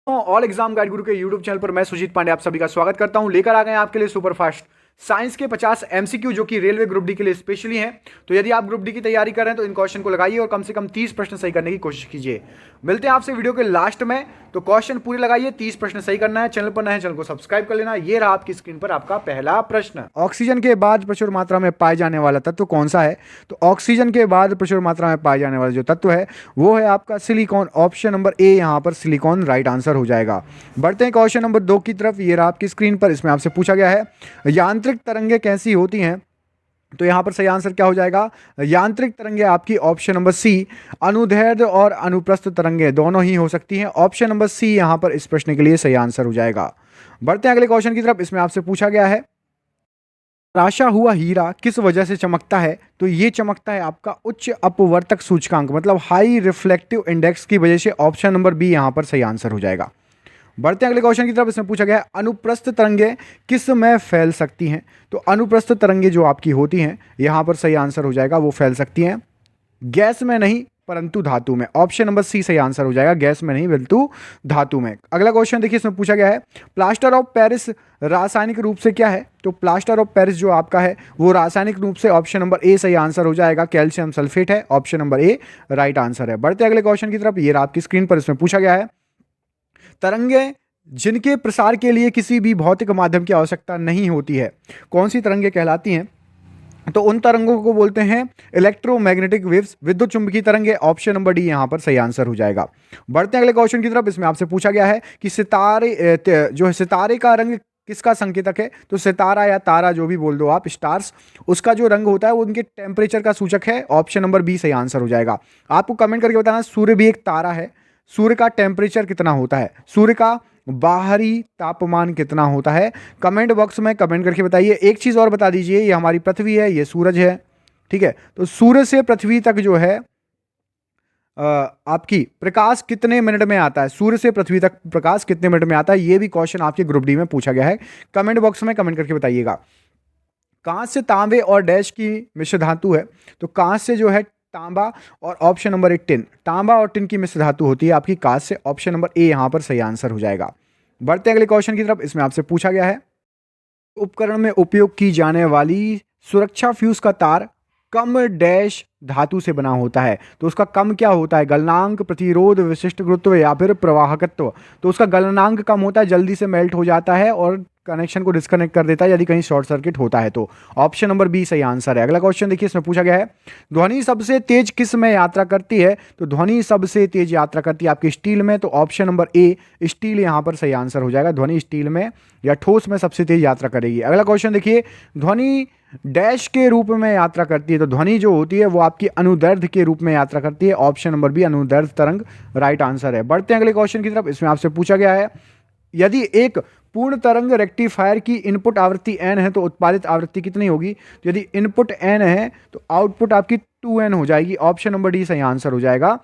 All exam guide गुरु के YouTube channel पर मैं सुजीत पांडे आप सभी का स्वागत करता हूं। लेकर आ गए हैं आपके लिए सुपर फास्ट साइंस के 50 एमसीक्यू जो कि रेलवे ग्रुप डी के लिए स्पेशली हैं। तो यदि आप ग्रुप डी की तैयारी कर रहे हैं तो इन क्वेश्चन को लगाइए और कम से कम 30 प्रश्न सही करने की कोशिश कीजिए। मिलते हैं आपसे वीडियो के लास्ट में। तो क्वेश्चन पूरे लगाइए, 30 प्रश्न सही करना है। चैनल पर नए हैं, चैनल को सब्सक्राइब कर लेना। ये रहा आपकी स्क्रीन पर आपका पहला प्रश्न। ऑक्सीजन के बाद प्रचुर मात्रा में पाए जाने वाला तत्व कौन सा है? तो ऑक्सीजन के बाद प्रचुर मात्रा में पाए जाने वाला जो तत्व है वो है आपका सिलिकॉन। ऑप्शन नंबर ए यहाँ पर सिलिकॉन राइट आंसर हो जाएगा। बढ़ते हैं क्वेश्चन नंबर 2 की तरफ। ये रहा आपकी स्क्रीन पर। इसमें आपसे पूछा गया है यांत्रिक तरंगें कैसी होती हैं? तो यहां पर सही आंसर क्या हो जाएगा? यांत्रिक तरंगें आपकी ऑप्शन नंबर सी अनुदैर्ध्य और अनुप्रस्थ तरंगें दोनों ही हो सकती हैं। ऑप्शन नंबर सी यहां पर इस प्रश्न के लिए सही आंसर हो जाएगा। बढ़ते हैं अगले क्वेश्चन की तरफ। इसमें आपसे पूछा गया है तराशा हुआ हीरा किस वजह से चमकता है? तो ये चमकता है आपका उच्च अपवर्तक सूचकांक मतलब हाई रिफ्लेक्टिव इंडेक्स की वजह से। ऑप्शन नंबर बी यहां पर सही आंसर हो जाएगा। बढ़ते हैं अगले क्वेश्चन की तरफ। इसमें पूछा गया है अनुप्रस्थ तरंगें किस में फैल सकती हैं? तो अनुप्रस्थ तरंगें जो आपकी होती हैं यहां पर सही आंसर हो जाएगा, वो फैल सकती हैं गैस में नहीं परंतु धातु में। ऑप्शन नंबर सी सही आंसर हो जाएगा, गैस में नहीं परंतु धातु में। अगला क्वेश्चन देखिए, इसमें पूछा गया है प्लास्टर ऑफ पेरिस रासायनिक रूप से क्या है? तो प्लास्टर ऑफ पेरिस जो आपका है वो रासायनिक रूप से ऑप्शन नंबर ए सही आंसर हो जाएगा, कैल्शियम सल्फेट है। Option number A right answer है। बढ़ते अगले क्वेश्चन की तरफ। ये आपकी स्क्रीन पर। इसमें पूछा गया है तरंगें जिनके प्रसार के लिए किसी भी भौतिक माध्यम की आवश्यकता नहीं होती है कौन सी तरंगें कहलाती हैं? तो उन तरंगों को बोलते हैं इलेक्ट्रोमैग्नेटिक वेव्स, विद्युत चुंबकीय तरंगें। ऑप्शन नंबर डी यहां पर सही आंसर हो जाएगा। बढ़ते हैं अगले क्वेश्चन की तरफ। इसमें आपसे पूछा गया है कि सितारे जो है सितारे का रंग किसका संकेतक है? तो सितारा या तारा जो भी बोल दो आप, स्टार्स, उसका जो रंग होता है वो उनके टेम्परेचर का सूचक है। ऑप्शन नंबर बी सही आंसर हो जाएगा। आपको कमेंट करके बताना सूर्य भी एक तारा है, सूर्य का टेम्परेचर कितना होता है, सूर्य का बाहरी तापमान कितना होता है? कमेंट बॉक्स में कमेंट करके बताइए। एक चीज़ और बता दीजिए, ये हमारी पृथ्वी है, ये सूरज है, ठीक है? तो सूर्य से पृथ्वी तक जो है आपकी प्रकाश कितने मिनट में आता है? सूर्य से पृथ्वी तक प्रकाश कितने मिनट में आता है? ये भी क्वेश्चन आपके ग्रुप डी में पूछा गया है। कमेंट बॉक्स में कमेंट करके बताइएगा। कांस्य, तांबे और डैश की मिश्र धातु है। तो कांस्य जो है तांबा और ऑप्शन नंबर ए टिन, तांबा और टिन की मिश्र धातु होती है आपकी कांस्य। ऑप्शन नंबर ए यहां पर सही आंसर हो जाएगा। बढ़ते अगले क्वेश्चन की तरफ। इसमें आपसे पूछा गया है उपकरण में उपयोग की जाने वाली सुरक्षा फ्यूज का तार कम डैश धातु से बना होता है। तो उसका कम क्या होता है? गलनांक, प्रतिरोध, विशिष्ट गुरुत्व या फिर प्रवाहकत्व। तो उसका गलनांक कम होता है, जल्दी से मेल्ट हो जाता है और कनेक्शन को डिस्कनेक्ट कर देता है यदि कहीं शॉर्ट सर्किट होता है तो। ऑप्शन नंबर बी सही आंसर है। अगला क्वेश्चन देखिए, इसमें पूछा गया है ध्वनि सबसे तेज किस में यात्रा करती है? तो ध्वनि सबसे तेज यात्रा करती है आपकी स्टील में। तो ऑप्शन नंबर ए स्टील यहां पर सही आंसर हो जाएगा। ध्वनि स्टील में या ठोस में सबसे तेज यात्रा करेगी। अगला क्वेश्चन देखिए, ध्वनि डैश के रूप में यात्रा करती है। तो ध्वनि जो होती है वो आपकी अनुदैर्ध्य के रूप में यात्रा करती है। ऑप्शन नंबर बी अनुदैर्ध्य तरंग राइट आंसर है। बढ़ते हैं अगले क्वेश्चन की तरफ। इसमें आपसे पूछा गया है यदि एक पूर्ण तरंग रेक्टिफायर की इनपुट आवृत्ति n है तो उत्पादित आवृत्ति कितनी होगी? तो यदि इनपुट n है तो आउटपुट आपकी 2n हो जाएगी। ऑप्शन नंबर डी सही आंसर हो जाएगा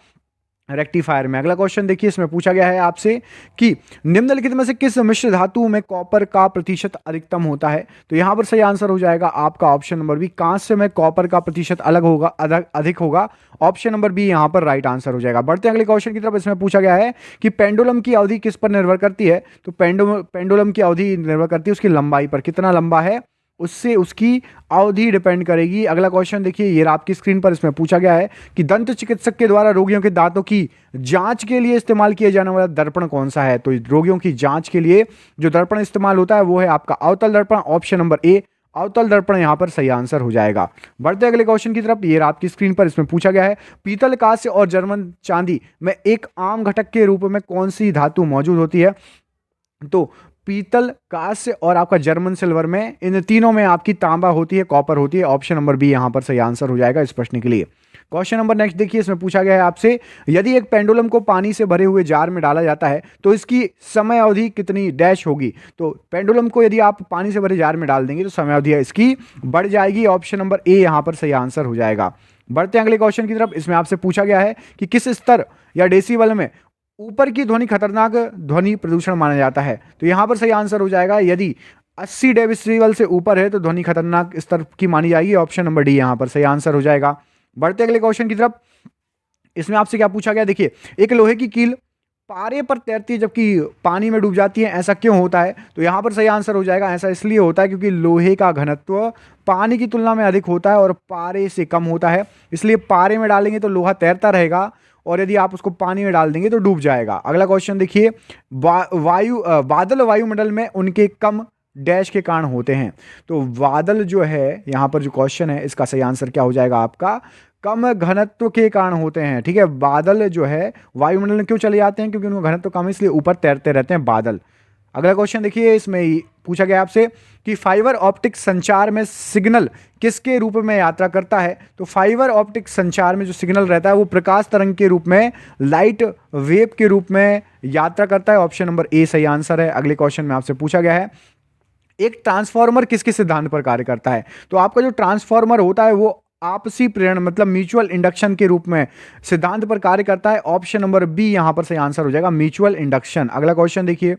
रेक्टिफायर में। अगला क्वेश्चन देखिए, इसमें पूछा गया है आपसे कि निम्नलिखित में से किस मिश्र धातु में कॉपर का प्रतिशत अधिकतम होता है? तो यहां पर सही आंसर हो जाएगा आपका ऑप्शन नंबर बी, कांस्य में कॉपर का प्रतिशत अलग होगा, अधिक होगा। ऑप्शन नंबर बी यहां पर राइट आंसर हो जाएगा। बढ़ते अगले क्वेश्चन की तरफ। इसमें पूछा गया है कि पेंडुलम की अवधि किस पर निर्भर करती है? तो पेंडुलम की अवधि निर्भर करती है उसकी लंबाई पर, कितना लंबा है उससे उसकी अवधि डिपेंड करेगी। अगला क्वेश्चन देखिए, ये आपकी स्क्रीन पर। इसमें पूछा गया है कि दंत चिकित्सक के द्वारा रोगियों के दांतों की जांच के लिए इस्तेमाल किया जाने वाला दर्पण कौन सा है? तो रोगियों की जांच के लिए जो दर्पण इस्तेमाल होता है वो है आपका अवतल दर्पण। ऑप्शन नंबर ए अवतल दर्पण यहां पर सही आंसर हो जाएगा। बढ़ते अगले क्वेश्चन की तरफ। ये आपकी स्क्रीन पर। इसमें पूछा गया है पीतल, कांस्य और जर्मन चांदी में एक आम घटक के रूप में कौन सी धातु मौजूद होती है? तो पीतल, कांस्य और आपका जर्मन सिल्वर में, इन तीनों में आपकी तांबा होती है, कॉपर होती है। ऑप्शन नंबर बी यहां पर सही आंसर हो जाएगा इस प्रश्न के लिए। क्वेश्चन नंबर नेक्स्ट देखिए, इसमें पूछा गया है आपसे यदि एक पेंडुलम को पानी से भरे हुए जार में डाला जाता है तो इसकी समय अवधि कितनी डैश होगी? तो पेंडुलम को यदि आप पानी से भरे जार में डाल देंगे तो समय अवधि इसकी बढ़ जाएगी। ऑप्शन नंबर ए यहां पर सही आंसर हो जाएगा। बढ़ते अगले क्वेश्चन की तरफ। इसमें आपसे पूछा गया है कि किस स्तर या डेसिबल में ऊपर की ध्वनि खतरनाक ध्वनि प्रदूषण माना जाता है? तो यहां पर सही आंसर हो जाएगा यदि 80 डेसिबल से ऊपर है तो ध्वनि खतरनाक स्तर की मानी जाएगी। ऑप्शन नंबर डी यहां पर सही आंसर हो जाएगा। बढ़ते अगले क्वेश्चन की तरफ। इसमें आपसे क्या पूछा गया देखिए, एक लोहे की कील पारे पर तैरती है जबकि पानी में डूब जाती है, ऐसा क्यों होता है? तो यहाँ पर सही आंसर हो जाएगा, ऐसा इसलिए होता है क्योंकि लोहे का घनत्व पानी की तुलना में अधिक होता है और पारे से कम होता है, इसलिए पारे में डालेंगे तो लोहा तैरता रहेगा और यदि आप उसको पानी में डाल देंगे तो डूब जाएगा। अगला क्वेश्चन देखिए, बादल वायुमंडल में उनके कम डैश के कारण होते हैं। तो बादल जो है यहाँ पर जो क्वेश्चन है इसका सही आंसर क्या हो जाएगा आपका? कम घनत्व के कारण होते हैं। ठीक है, बादल जो है वायुमंडल में क्यों चले जाते हैं? क्योंकि उनका घनत्व कम है, इसलिए ऊपर तैरते रहते हैं बादल। अगला क्वेश्चन देखिए, इसमें पूछा गया आपसे कि फाइबर ऑप्टिक संचार में सिग्नल किसके रूप में यात्रा करता है? तो फाइबर ऑप्टिक संचार में जो सिग्नल रहता है वो प्रकाश तरंग के रूप में, लाइट वेव के रूप में यात्रा करता है। ऑप्शन नंबर ए सही आंसर है। अगले क्वेश्चन में आपसे पूछा गया है, एक ट्रांसफार्मर किसके सिद्धांत पर कार्य करता है? तो आपका जो ट्रांसफार्मर होता है वो आपसी प्रेरण मतलब म्यूचुअल इंडक्शन के रूप में सिद्धांत पर कार्य करता है। ऑप्शन नंबर बी यहां पर सही आंसर हो जाएगा, म्यूचुअल इंडक्शन। अगला क्वेश्चन देखिए,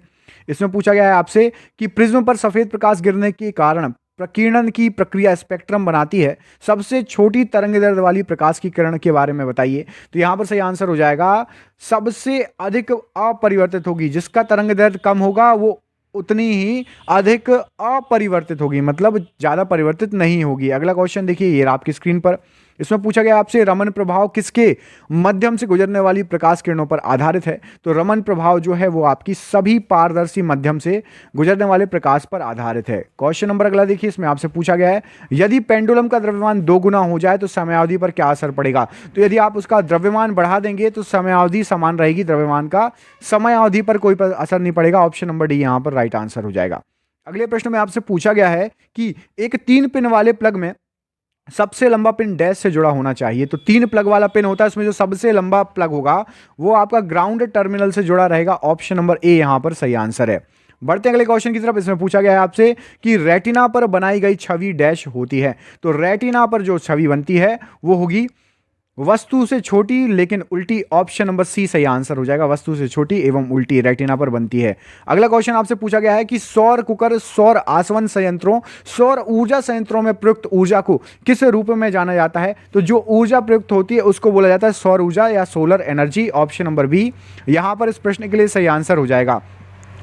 इसमें पूछा गया है आपसे कि प्रिज्म पर सफेद प्रकाश गिरने के कारण प्रकीर्णन की प्रक्रिया स्पेक्ट्रम बनाती है, सबसे छोटी तरंग दैर्ध्य वाली प्रकाश की किरण के बारे में बताइए। तो यहां पर सही आंसर हो जाएगा, सबसे अधिक अपरिवर्तित होगी, जिसका तरंग दैर्ध्य कम होगा वो उतनी ही अधिक अपरिवर्तित होगी, मतलब ज्यादा परिवर्तित नहीं होगी। अगला क्वेश्चन देखिए, ये आपकी स्क्रीन पर, इसमें पूछा गया आपसे रमन प्रभाव किसके मध्यम से गुजरने वाली प्रकाश किरणों पर आधारित है? तो रमन प्रभाव जो है वो आपकी सभी पारदर्शी मध्यम से गुजरने वाले प्रकाश पर आधारित है। क्वेश्चन नंबर अगला देखिए, इसमें आपसे पूछा गया है, यदि पेंडुलम का द्रव्यमान 2 गुना हो जाए तो समयावधि पर क्या असर पड़ेगा? तो यदि आप उसका द्रव्यमान बढ़ा देंगे तो समयावधि समान रहेगी, द्रव्यमान का समयावधि पर कोई असर नहीं पड़ेगा। ऑप्शन नंबर डी यहां पर राइट आंसर हो जाएगा। अगले प्रश्न में आपसे पूछा गया है कि एक 3 पिन वाले प्लग में सबसे लंबा पिन डैश से जुड़ा होना चाहिए। तो 3 प्लग वाला पिन होता है, इसमें जो सबसे लंबा प्लग होगा वो आपका ग्राउंड टर्मिनल से जुड़ा रहेगा। ऑप्शन नंबर ए यहां पर सही आंसर है। बढ़ते हैं अगले क्वेश्चन की तरफ। इसमें पूछा गया है आपसे कि रेटिना पर बनाई गई छवि डैश होती है। तो रेटिना पर जो छवि बनती है वो होगी वस्तु से छोटी लेकिन उल्टी। ऑप्शन नंबर सी सही आंसर हो जाएगा, वस्तु से छोटी एवं उल्टी रेटिना पर बनती है। अगला क्वेश्चन आपसे पूछा गया है कि सौर कुकर, सौर आसवन संयंत्रों, सौर ऊर्जा संयंत्रों में प्रयुक्त ऊर्जा को किस रूप में जाना जाता है? तो जो ऊर्जा प्रयुक्त होती है उसको बोला जाता है सौर ऊर्जा या solar energy. Option number B यहां पर इस प्रश्न के लिए सही आंसर हो जाएगा।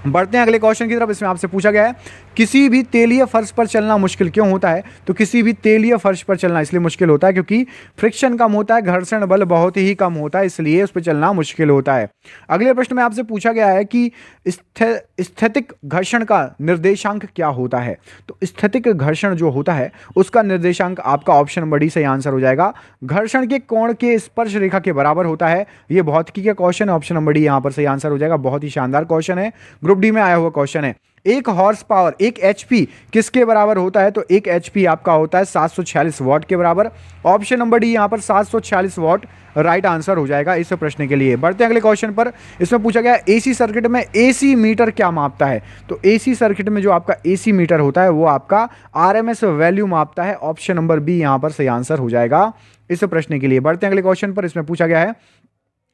बढ़ते हैं अगले क्वेश्चन की तरफ। इसमें आपसे पूछा गया है, किसी भी तेलीय फर्श पर चलना मुश्किल क्यों होता है? तो किसी भी तेलीय फर्श पर चलना इसलिए मुश्किल होता है क्योंकि फ्रिक्शन कम होता है, घर्षण बल बहुत ही कम होता है, इसलिए उस पर चलना मुश्किल होता है। अगले प्रश्न में आपसे पूछा गया है कि स्थैतिक घर्षण का निर्देशांक क्या होता है? तो स्थैतिक घर्षण जो होता है उसका निर्देशांक आपका ऑप्शन नंबर डी सही आंसर हो जाएगा, घर्षण के कोण के स्पर्श रेखा के बराबर होता है। यह भौतिकी का क्वेश्चन है, ऑप्शन नंबर डी यहां पर सही आंसर हो जाएगा। बहुत ही शानदार क्वेश्चन है, ग्रुप डी में आया हुआ क्वेश्चन है। एक हॉर्स पावर, एक एचपी किसके बराबर होता है? तो एक एचपी आपका होता है 746 वॉट के बराबर। ऑप्शन नंबर डी यहां पर 746 वॉट राइट आंसर हो जाएगा इस प्रश्न के लिए। बढ़ते हैं अगले क्वेश्चन पर। इसमें पूछा गया एसी सर्किट में एसी मीटर क्या मापता है? तो एसी सर्किट में जो आपका एसी मीटर होता है वो आपका आरएमएस वैल्यू मापता है। ऑप्शन नंबर बी यहां पर सही आंसर हो जाएगा इस प्रश्न के लिए। बढ़ते हैं अगले क्वेश्चन पर। इसमें पूछा गया है,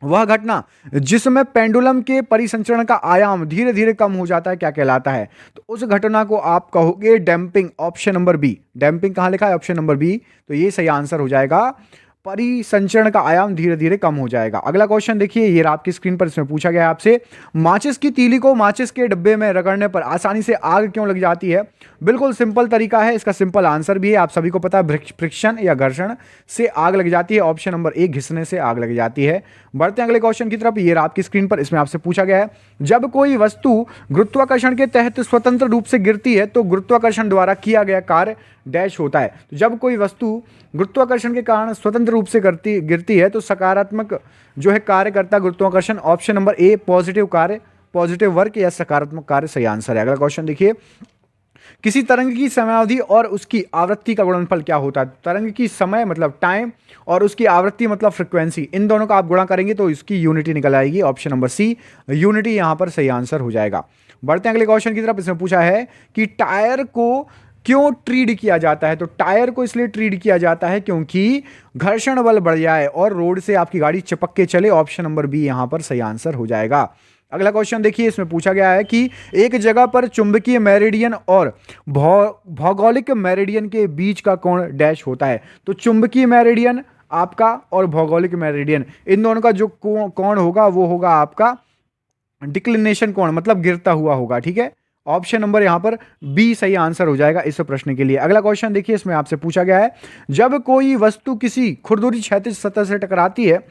वह घटना जिसमें पेंडुलम के परिसंचरण का आयाम धीरे धीरे कम हो जाता है क्या कहलाता है? तो उस घटना को आप कहोगे damping. Option number B, damping कहां लिखा है? ऑप्शन नंबर बी, तो ये सही आंसर हो जाएगा, परिसंचरण का आयाम धीरे धीरे कम हो जाएगा। अगला क्वेश्चन देखिए, ये आपकी स्क्रीन पर। इसमें पूछा गया है आपसे, माचिस की तीली को माचिस के डब्बे में रगड़ने पर आसानी से आग क्यों लग जाती है? बिल्कुल सिंपल तरीका है, इसका सिंपल आंसर भी है, आप सभी को पता है, फ्रिक्शन या घर्षण से आग लग जाती है। ऑप्शन नंबर ए, घिसने से आग लग जाती है। बढ़ते हैं अगले क्वेश्चन की तरफ। ये आपकी स्क्रीन पर। इसमें आपसे पूछा गया है, जब कोई वस्तु गुरुत्वाकर्षण के तहत स्वतंत्र रूप से गिरती है तो गुरुत्वाकर्षण द्वारा किया गया कार्य डैश होता है। तो जब कोई वस्तु गुरुत्वाकर्षण के कारण स्वतंत्र रूप से गिरती है तो सकारात्मक जो है कार्य करता है गुरुत्वाकर्षण। ऑप्शन नंबर ए, पॉजिटिव कार्य, पॉजिटिव वर्क या सकारात्मक कार्य सही आंसर है। अगला क्वेश्चन देखिए, किसी तरंग की समयावधि और उसकी आवृत्ति का गुणनफल क्या होता है? तरंग की समय मतलब टाइम और उसकी आवृत्ति मतलब फ्रीक्वेंसी, इन दोनों का आप गुणा करेंगे तो इसकी यूनिटी निकल आएगी। ऑप्शन नंबर सी, यूनिटी यहां पर सही आंसर हो जाएगा। बढ़ते हैं अगले क्वेश्चन की तरफ। इसमें पूछा है कि टायर को क्यों ट्रीड किया जाता है? तो टायर को इसलिए ट्रीड किया जाता है क्योंकि घर्षण बल बढ़ जाए और रोड से आपकी गाड़ी चिपक के चले। ऑप्शन नंबर बी यहां पर सही आंसर हो जाएगा। अगला क्वेश्चन देखिए, इसमें पूछा गया है कि एक जगह पर चुंबकीय मेरिडियन और भौगोलिक मेरिडियन के बीच का कोण डैश होता है। तो चुंबकीय मेरिडियन आपका और भौगोलिक मेरिडियन, इन दोनों का जो कोण होगा वो होगा आपका डिक्लिनेशन कोण मतलब गिरता हुआ होगा, ठीक है। ऑप्शन नंबर यहां पर बी सही आंसर हो जाएगा इस प्रश्न के लिए। अगला क्वेश्चन देखिए, इसमें आपसे पूछा गया है, जब कोई वस्तु किसी खुरदुरी क्षैतिज सतह से टकराती है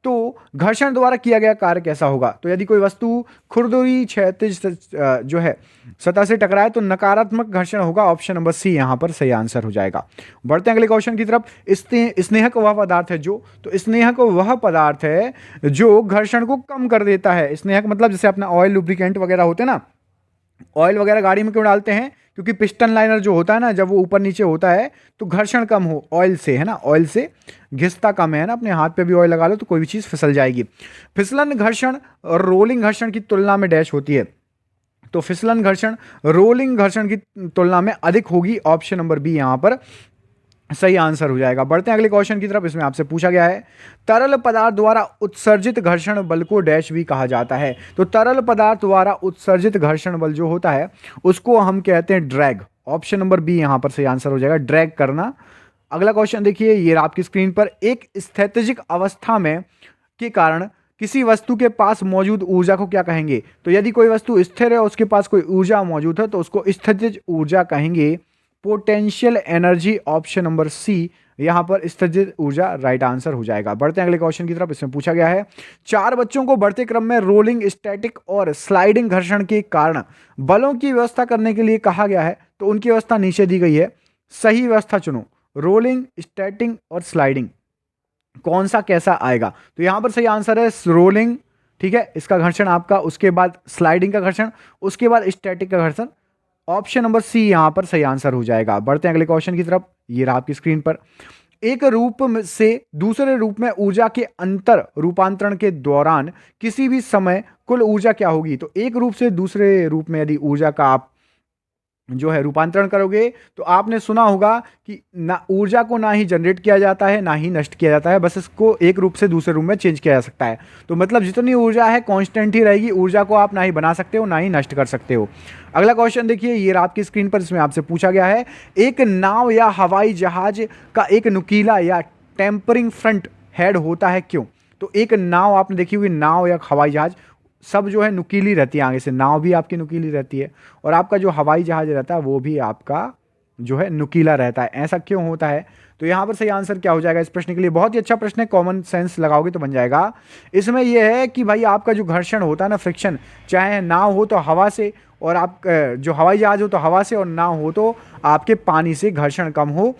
तो घर्षण द्वारा किया गया कार्य कैसा होगा। तो यदि कोई वस्तु खुरदुरी क्षैतिज जो है सतह से टकराए तो नकारात्मक घर्षण होगा। ऑप्शन नंबर सी यहां पर सही आंसर हो जाएगा। बढ़ते हैं अगले क्वेश्चन की तरफ। स्नेहक वह पदार्थ है जो, तो स्नेहक वह पदार्थ है जो घर्षण को कम कर देता है। स्नेहक मतलब जैसे अपना ऑयल लुब्रिकेंट वगैरह होते हैं ना, ऑयल वगैरह गाड़ी में क्यों डालते हैं, क्योंकि पिस्टन लाइनर जो होता है ना, जब वो ऊपर नीचे होता है तो घर्षण कम हो ऑयल से, है ना, ऑयल से घिसता कम है ना। अपने हाथ पे भी ऑयल लगा लो तो कोई भी चीज़ फिसल जाएगी। फिसलन घर्षण और रोलिंग घर्षण की तुलना में डैश होती है, तो फिसलन घर्षण रोलिंग घर्षण की तुलना में अधिक होगी। ऑप्शन नंबर बी यहां पर सही आंसर हो जाएगा। बढ़ते हैं अगले क्वेश्चन की तरफ। इसमें आपसे पूछा गया है, तरल पदार्थ द्वारा उत्सर्जित घर्षण बल को डैश भी कहा जाता है। तो तरल पदार्थ द्वारा उत्सर्जित घर्षण बल जो होता है उसको हम कहते हैं ड्रैग। ऑप्शन नंबर बी यहां पर सही आंसर हो जाएगा, ड्रैग करना। अगला क्वेश्चन देखिए, ये आपकी स्क्रीन पर, एक स्थैतिक अवस्था में के कारण किसी वस्तु के पास मौजूद ऊर्जा को क्या कहेंगे। तो यदि कोई वस्तु स्थिर है, उसके पास कोई ऊर्जा मौजूद है तो उसको स्थितिज ऊर्जा कहेंगे, potential energy. Option number C यहां पर स्थितिज ऊर्जा राइट आंसर हो जाएगा। बढ़ते हैं अगले क्वेश्चन की तरफ। इसमें पूछा गया है, चार बच्चों को बढ़ते क्रम में रोलिंग, स्टैटिक और स्लाइडिंग घर्षण के कारण बलों की व्यवस्था करने के लिए कहा गया है, तो उनकी व्यवस्था नीचे दी गई है। सही व्यवस्था चुनो, रोलिंग, स्टैटिंग और स्लाइडिंग, कौन सा कैसा आएगा। तो यहां पर सही आंसर है रोलिंग, ठीक है, इसका घर्षण आपका, उसके बाद स्लाइडिंग का घर्षण, उसके बाद स्टैटिक का घर्षण। ऑप्शन नंबर सी यहां पर सही आंसर हो जाएगा। बढ़ते हैं अगले क्वेश्चन की तरफ। ये रहा आपकी स्क्रीन पर, एक रूप से दूसरे रूप में ऊर्जा के अंतर रूपांतरण के दौरान किसी भी समय कुल ऊर्जा क्या होगी। तो एक रूप से दूसरे रूप में यदि ऊर्जा का आप जो है रूपांतरण करोगे तो आपने सुना होगा कि ना ऊर्जा को ना ही जनरेट किया जाता है ना ही नष्ट किया जाता है, बस इसको एक रूप से दूसरे रूप में चेंज किया जा सकता है। तो मतलब जितनी ऊर्जा है कांस्टेंट ही रहेगी, ऊर्जा को आप ना ही बना सकते हो ना ही नष्ट कर सकते हो। अगला क्वेश्चन देखिए, ये आपकी स्क्रीन पर, इसमें आपसे पूछा गया है, एक नाव या हवाई जहाज का एक नुकीला या टेम्परिंग फ्रंट हेड होता है क्यों। तो एक नाव आपने देखी हुई, नाव या हवाई जहाज सब जो है नुकीली रहती है आगे से, नाव भी आपकी नुकीली रहती है और आपका जो हवाई जहाज रहता है वो भी आपका जो है नुकीला रहता है। ऐसा क्यों होता है। तो यहाँ पर सही आंसर क्या हो जाएगा इस प्रश्न के लिए। बहुत ही अच्छा प्रश्न है, कॉमन सेंस लगाओगे तो बन जाएगा। इसमें यह है कि भाई आपका जो घर्षण होता है ना, फ्रिक्शन, चाहे नाव हो तो हवा से, और आप जो हवाई जहाज हो तो हवा से, और नाव हो तो आपके पानी से घर्षण कम हो।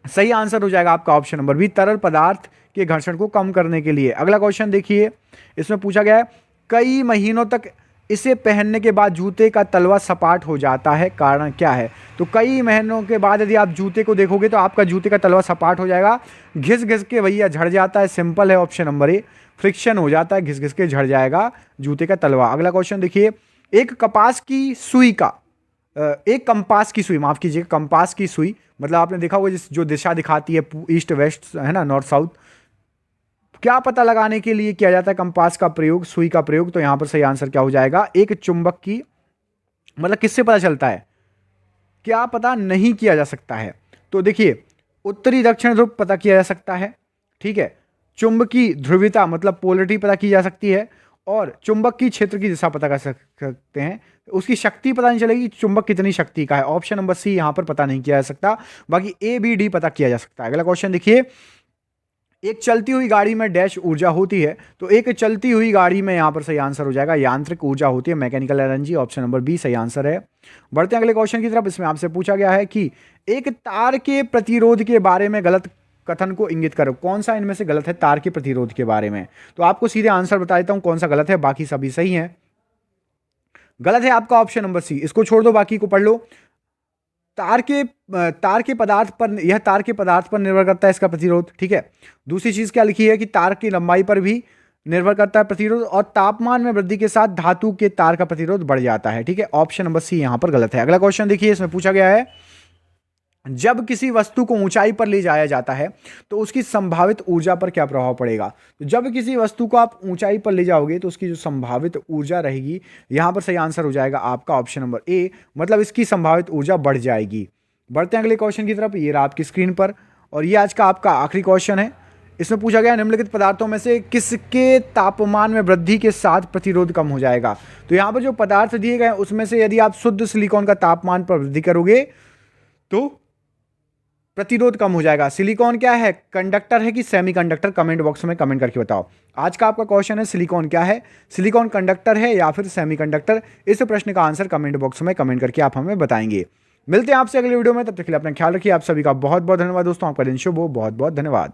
सही आंसर हो जाएगा आपका ऑप्शन नंबर बी, तरल पदार्थ के घर्षण को कम करने के लिए। अगला क्वेश्चन देखिए, इसमें पूछा गया है, कई महीनों तक इसे पहनने के बाद जूते का तलवा सपाट हो जाता है, कारण क्या है। तो कई महीनों के बाद यदि आप जूते को देखोगे तो आपका जूते का तलवा सपाट हो जाएगा, घिस घिस के भैया झड़ जाता है। सिंपल है, ऑप्शन नंबर ए, फ्रिक्शन हो जाता है, घिस घिस के झड़ जाएगा जूते का तलवा। अगला क्वेश्चन देखिए, एक कपास की सुई का एक कंपास की सुई, माफ कीजिए, कंपास की सुई मतलब आपने देखा होगा जो दिशा दिखाती है ईस्ट वेस्ट, है ना, नॉर्थ साउथ, क्या पता लगाने के लिए किया जाता है कंपास का प्रयोग, सुई का प्रयोग। तो यहां पर सही आंसर क्या हो जाएगा, एक चुंबक की, मतलब किससे पता चलता है, क्या पता नहीं किया जा सकता है। तो देखिए, उत्तरी दक्षिण ध्रुव पता किया जा सकता है, ठीक है, चुंबकीय ध्रुवीयता मतलब पोलरिटी पता की जा सकती है, और चुंबक की क्षेत्र की दिशा पता कर सकते हैं। उसकी शक्ति पता नहीं चलेगी, चुंबक कितनी शक्ति का है। ऑप्शन नंबर सी यहां पर पता नहीं किया जा सकता, बाकी ए बी डी पता किया जा सकता है। अगला क्वेश्चन देखिए, एक चलती हुई गाड़ी में डैश ऊर्जा होती है। तो एक चलती हुई गाड़ी में यहां पर सही आंसर हो जाएगा, यांत्रिक ऊर्जा होती है, mechanical energy. Option number B सही आंसर है। बढ़ते हैं अगले क्वेश्चन की तरफ। इसमें आपसे पूछा गया है कि एक तार के प्रतिरोध के बारे में गलत कथन को इंगित करो, कौन सा इनमें से गलत है तार के प्रतिरोध के बारे में। तो आपको सीधे आंसर बता देता हूं कौन सा गलत है, बाकी सभी सही है। गलत है आपका ऑप्शन नंबर सी, इसको छोड़ दो, बाकी को पढ़ लो। तार के पदार्थ पर, यह तार के पदार्थ पर निर्भर करता है इसका प्रतिरोध, ठीक है। दूसरी चीज क्या लिखी है कि तार की लंबाई पर भी निर्भर करता है प्रतिरोध, और तापमान में वृद्धि के साथ धातु के तार का प्रतिरोध बढ़ जाता है, ठीक है। ऑप्शन नंबर सी यहां पर गलत है। अगला क्वेश्चन देखिए, इसमें पूछा गया है, जब किसी वस्तु को ऊंचाई पर ले जाया जाता है तो उसकी संभावित ऊर्जा पर क्या प्रभाव पड़ेगा। तो जब किसी वस्तु को आप ऊंचाई पर ले जाओगे तो उसकी जो संभावित ऊर्जा रहेगी, यहां पर सही आंसर हो जाएगा आपका ऑप्शन नंबर ए, मतलब इसकी संभावित ऊर्जा बढ़ जाएगी। बढ़ते हैं अगले क्वेश्चन की तरफ। ये रहा आपकी स्क्रीन पर, और ये आज का आपका आखिरी क्वेश्चन है। इसमें पूछा गया निम्नलिखित पदार्थों में से किसके तापमान में वृद्धि के साथ प्रतिरोध कम हो जाएगा। तो यहाँ पर जो पदार्थ दिए गए उसमें से यदि आप शुद्ध सिलिकॉन का तापमान पर वृद्धि करोगे तो प्रतिरोध कम हो जाएगा। सिलिकॉन क्या है, कंडक्टर है कि सेमीकंडक्टर? कमेंट बॉक्स में कमेंट करके बताओ। आज का आपका क्वेश्चन है सिलिकॉन क्या है, सिलिकॉन कंडक्टर है या फिर सेमीकंडक्टर? इस प्रश्न का आंसर कमेंट बॉक्स में कमेंट करके आप हमें बताएंगे। मिलते हैं आपसे अगले वीडियो में, तब तक के लिए अपना ख्याल रखिए। आप सभी का बहुत बहुत धन्यवाद दोस्तों, आपका दिन शुभ हो, बहुत बहुत धन्यवाद।